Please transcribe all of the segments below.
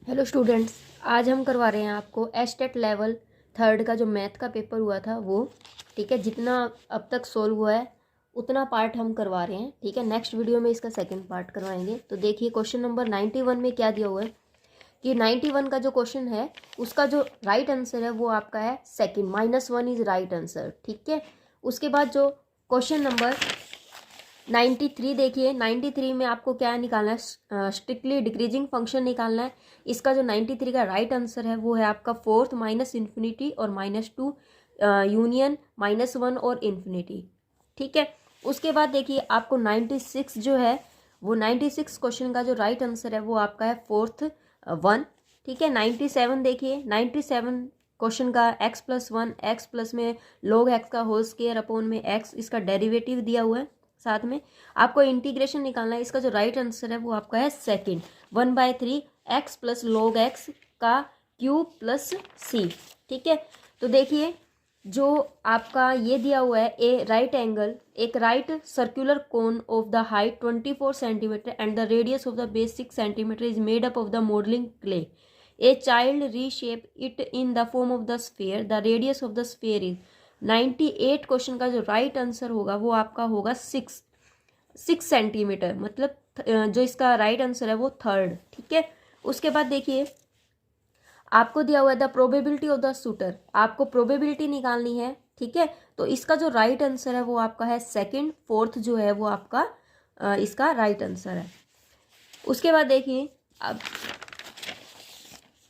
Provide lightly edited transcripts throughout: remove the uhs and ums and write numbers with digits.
Hello students, आज हम करवा रहे हैं आपको एस्टेट लेवल थर्ड का जो मैथ का पेपर हुआ था वो। ठीक है, जितना अब तक सोल्व हुआ है उतना पार्ट हम करवा रहे हैं। ठीक है, नेक्स्ट वीडियो में इसका सेकंड पार्ट करवाएंगे। तो देखिए क्वेश्चन नंबर 91 में क्या दिया हुआ है कि 91 का जो क्वेश्चन है उसका जो राइट आंसर है वो आपका है सेकेंड, -1 इज राइट आंसर। ठीक है, उसके बाद जो क्वेश्चन नंबर 93 देखिए, 93 में आपको क्या निकालना है, स्ट्रिक्टली डिक्रीजिंग फंक्शन निकालना है। इसका जो 93 का राइट आंसर है वो है आपका फोर्थ माइनस इन्फिनिटी और -2 यूनियन -1 और इन्फिनिटी। ठीक है, उसके बाद देखिए आपको 96 जो है वो 96 क्वेश्चन का जो राइट आंसर है वो आपका है फोर्थ 1। ठीक है, 97 देखिए, 97 क्वेश्चन का x+1 x प्लस में log x का होल स्क्वायर अपॉन में x, इसका डेरिवेटिव दिया हुआ है। साथ में आपको इंटीग्रेशन निकालना है। इसका जो राइट आंसर है वो आपका है second, 1/3 x plus log x का क्यूब प्लस c। ठीक है, तो देखिए जो आपका ये दिया हुआ है ए राइट एंगल, एक right circular cone of the height 24 centimetre and the radius of the base 6 centimetre is made up of the modelling clay. A child reshape it in the form of the sphere, the radius of the sphere is 98। Question का जो right answer होगा वो आपका होगा 6 centimetre, मतलब जो इसका right answer है वो थर्ड। ठीक है, उसके बाद देखिए आपको दिया हुआ है the probability of the shooter, आपको प्रोबेबिलिटी निकालनी है। ठीक है, तो इसका जो राइट आंसर है वो आपका है सेकंड, फोर्थ जो है वो आपका इसका राइट आंसर है। उसके बाद देखिए अब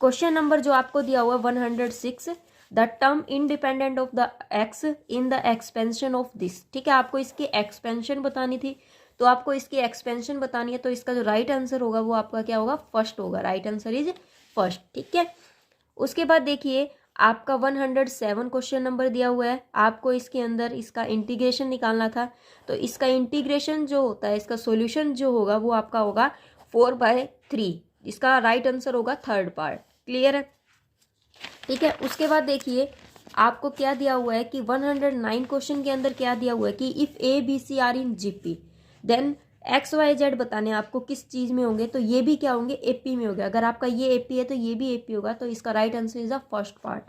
क्वेश्चन नंबर जो आपको दिया हुआ है 106, the term independent of the x in the expansion of this. ठीक है, आपको इसकी एक्सपेंशन बतानी थी, तो आपको इसकी एक्सपेंशन बतानी है, तो इसका जो राइट आंसर होगा वो आपका क्या होगा, फर्स्ट होगा। Right answer is first. ठीक है, उसके बाद देखिए आपका 107 क्वेश्चन नंबर दिया हुआ है, आपको इसके अंदर इसका इंटीग्रेशन निकालना था। तो इसका इंटीग्रेशन जो होता है, इसका सॉल्यूशन जो होगा वो आपका होगा 4/3। इसका राइट आंसर होगा थर्ड पार्ट। क्लियर है? ठीक है, उसके बाद देखिए आपको क्या दिया हुआ है कि 109 क्वेश्चन के अंदर क्या दिया हुआ है कि if A B C are in GP then X Y Z बताने आपको किस चीज में होंगे, तो ये भी क्या होंगे, एपी में होगा। अगर आपका ये एपी है तो ये भी एपी होगा, तो इसका right answer is the first part.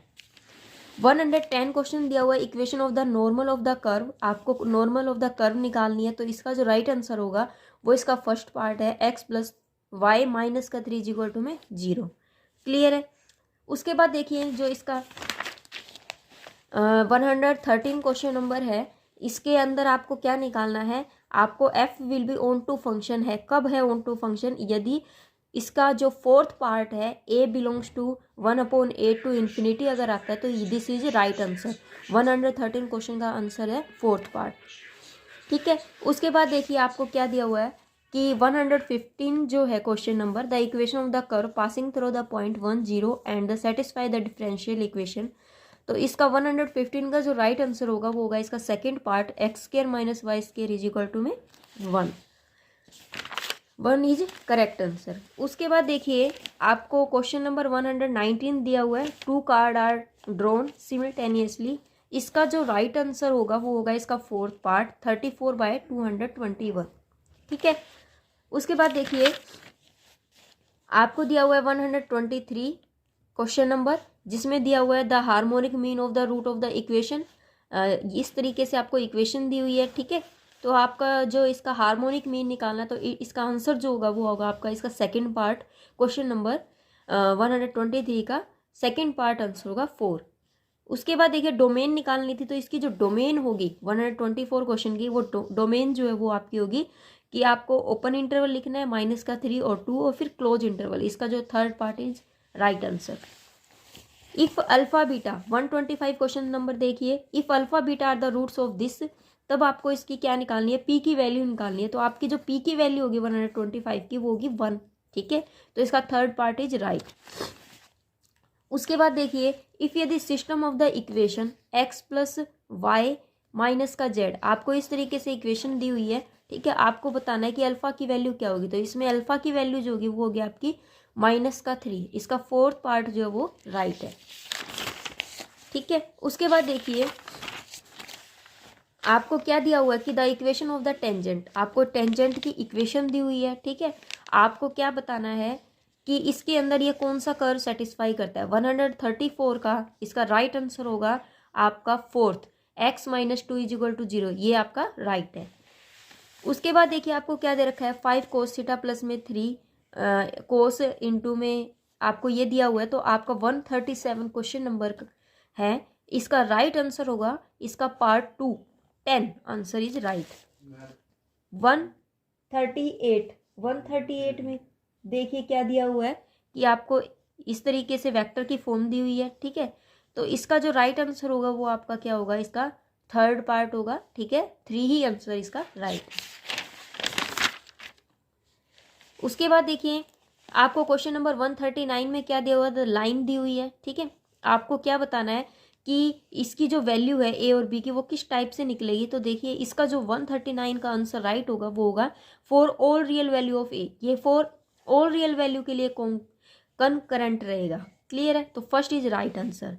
110 question दिया हुआ है equation of the normal of the curve, आपको नॉर्मल ऑफ द कर्व निकालनी है, तो इसका जो राइट आंसर होगा वो इसका फर्स्ट पार्ट है, x प्लस वाई माइनस का 3 इक्वल टू में 0। क्लियर है? उसके बाद देखिए जो इसका 113 क्वेश्चन नंबर है, इसके अंदर आपको क्या निकालना है, आपको f will be onto function है। कब है ऑन टू फंक्शन, यदि इसका जो फोर्थ पार्ट है a belongs to 1/a to infinity अगर आता है, तो this is right answer. 113 question का आंसर है फोर्थ पार्ट। ठीक है, उसके बाद देखिए आपको क्या दिया हुआ है कि 115 जो है question number, the equation of the curve passing through the point 1 0 and the satisfy the differential equation. तो इसका 115 का जो राइट आंसर होगा वो होगा इसका second part, x² - y² is equal to में 1। 1 इज करेक्ट आंसर। उसके बाद देखिए आपको क्वेश्चन नंबर 119 दिया हुआ है, 2 कार्ड आर ड्रॉन सिमिल्टेनियसली। इसका जो राइट आंसर होगा वो होगा इसका फोर्थ पार्ट, 34/221। ठीक है, उसके बाद देखिए आपको दिया हुआ है 123 क्वेश्चन नंबर, जिसमें दिया हुआ है the harmonic mean of the root of the equation. इस तरीके से आपको इक्वेशन दी हुई है। ठीक है, तो आपका जो इसका हार्मोनिक मीन निकालना है, तो इसका आंसर जो होगा वो होगा आपका इसका सेकंड पार्ट, क्वेश्चन नंबर 123 का सेकंड पार्ट आंसर होगा 4। उसके बाद देखिए डोमेन निकालनी थी, तो इसकी जो डोमेन होगी 124 क्वेश्चन की, वो डोमेन जो है वो आपकी होगी कि आपको ओपन इंटरवल लिखना है -3 और 2 और फिर क्लोज इंटरवल। इसका जो third part is right answer. If alpha beta 125 question number देखिए, if alpha beta are the roots of this, तब आपको इसकी क्या निकालनी है, पी की वैल्यू निकालनी है। तो आपकी जो पी की वैल्यू होगी 125 की वो होगी 1। ठीक है, तो इसका थर्ड पार्ट इज राइट। उसके बाद देखिए इफ यदि system of the equation x plus Y minus का z, आपको इस तरीके से इक्वेशन दी हुई है। ठीक है, आपको बताना है कि अल्फा की वैल्यू क्या होगी, तो इसमें अल्फा की वैल्यू जो होगी वो होगी आपकी -3। इसका फोर्थ पार्ट जो है वो राइट है। ठीक है, उसके बाद देखिए आपको क्या दिया हुआ है कि the equation of the tangent, आपको टेंजेंट की इक्वेशन दी हुई है। ठीक है, आपको क्या बताना है कि इसके अंदर ये कौन सा कर्व सेटिस्फाई करता है। 134 का इसका राइट आंसर होगा आपका fourth, x minus 2 is equal to 0, ये आपका राइट है। उसके बाद देखिए आपको क्या दे रखा है, 5 कोस थीटा प्लस में 3 कोस इंटू में आपको ये दिया हुआ है। तो आपका 137 क्वेश्चन नंबर है, इसका राइट आंसर होगा इसका पार्ट 2 10, आंसर इज राइट। 138 में देखिए क्या दिया हुआ है कि आपको इस तरीके से वेक्टर की फॉर्म दी हुई है, ठीक है। तो इसका जो राइट आंसर होगा वो आपका क्या होगा, इसका थर्ड पार्ट होगा, ठीक है। 3 ही आंसर इसका राइट है। उसके बाद देखिए आपको क्वेश्चन नंबर 139 में क्या दिया हुआ है, लाइन दी हुई है, ठीक है। आपको क्या बताना है कि इसकी जो वैल्यू है ए और बी की वो किस टाइप से निकलेगी। तो देखिए इसका जो 139 का आंसर राइट होगा वो होगा for all real value of a, ये फॉर ऑल रियल वैल्यू के लिए कनकरेंट रहेगा, क्लियर है। तो फर्स्ट इज राइट आंसर।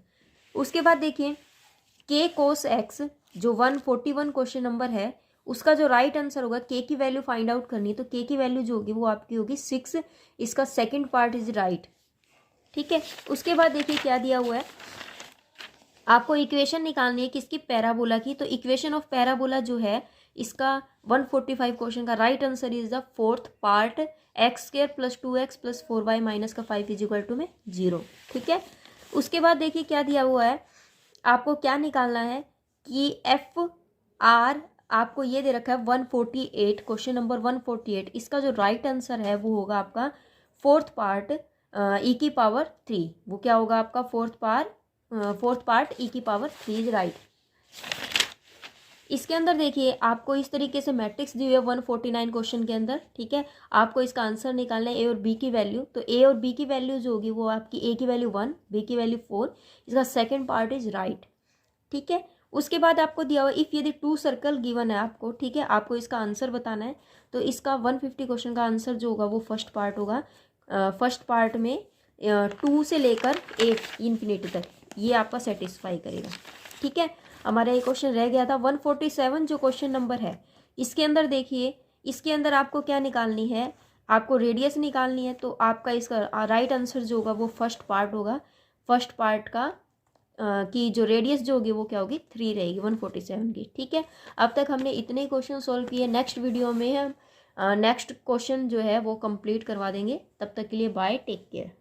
उसके बाद देखिए के कोस एक्स जो 141 क्वेश्चन नंबर है, उसका जो राइट आंसर होगा, के की वैल्यू फाइंड आउट करनी है। तो के की वैल्यू जो होगी वो आपकी होगी 6, इसका सेकंड पार्ट इज राइट, ठीक है। उसके बाद देखिए क्या दिया हुआ है, आपको इक्वेशन निकालनी है किसकी, पैराबोला की। तो इक्वेशन ऑफ पैराबोला जो है इसका 145 क्वेश्चन का right answer is the fourth part, x square plus 2x plus 4y minus का 5 इज इक्वल टू में 0, ठीक है। उसके बाद देखिए क्या दिया हुआ है, आपको क्या निकालना है कि एफ आर, आपको ये दे रखा है 148 क्वेश्चन नंबर 148, इसका जो राइट आंसर है वो होगा आपका फोर्थ पार्ट ई की पावर 3, वो क्या होगा आपका फोर्थ पार्ट ई की पावर 3 इज राइट। इसके अंदर देखिए आपको इस तरीके से मैट्रिक्स दी हुई है 149 क्वेश्चन के अंदर, ठीक है। आपको इसका आंसर निकालना है ए और बी की वैल्यू। तो ए और बी की वैल्यू जो होगी वो आपकी ए की वैल्यू 1, बी की वैल्यू 4, इसका सेकंड पार्ट इज राइट, ठीक है। उसके बाद आपको दिया हुआ इफ़ यदि 2 सर्कल गिवन है आपको, ठीक है, आपको इसका आंसर बताना है। तो इसका 150 क्वेश्चन का आंसर जो होगा वो फर्स्ट पार्ट होगा। फर्स्ट पार्ट में 2 से लेकर 8 इन्फिनिटी तक ये आपका सेटिस्फाई करेगा, ठीक है। हमारा ये क्वेश्चन रह गया था 147 जो क्वेश्चन नंबर है, इसके अंदर देखिए इसके अंदर आपको क्या निकालनी है, आपको रेडियस निकालनी है। तो आपका इसका राइट आंसर जो होगा वो फर्स्ट पार्ट होगा। फर्स्ट पार्ट का की जो रेडियस जो होगी वो क्या होगी 3 रहेगी 147 की, ठीक है। अब तक हमने इतने क्वेश्चन सॉल्व किए, नेक्स्ट वीडियो में हम नेक्स्ट क्वेश्चन जो है वो कंप्लीट करवा देंगे। तब तक के लिए बाय, टेक केयर।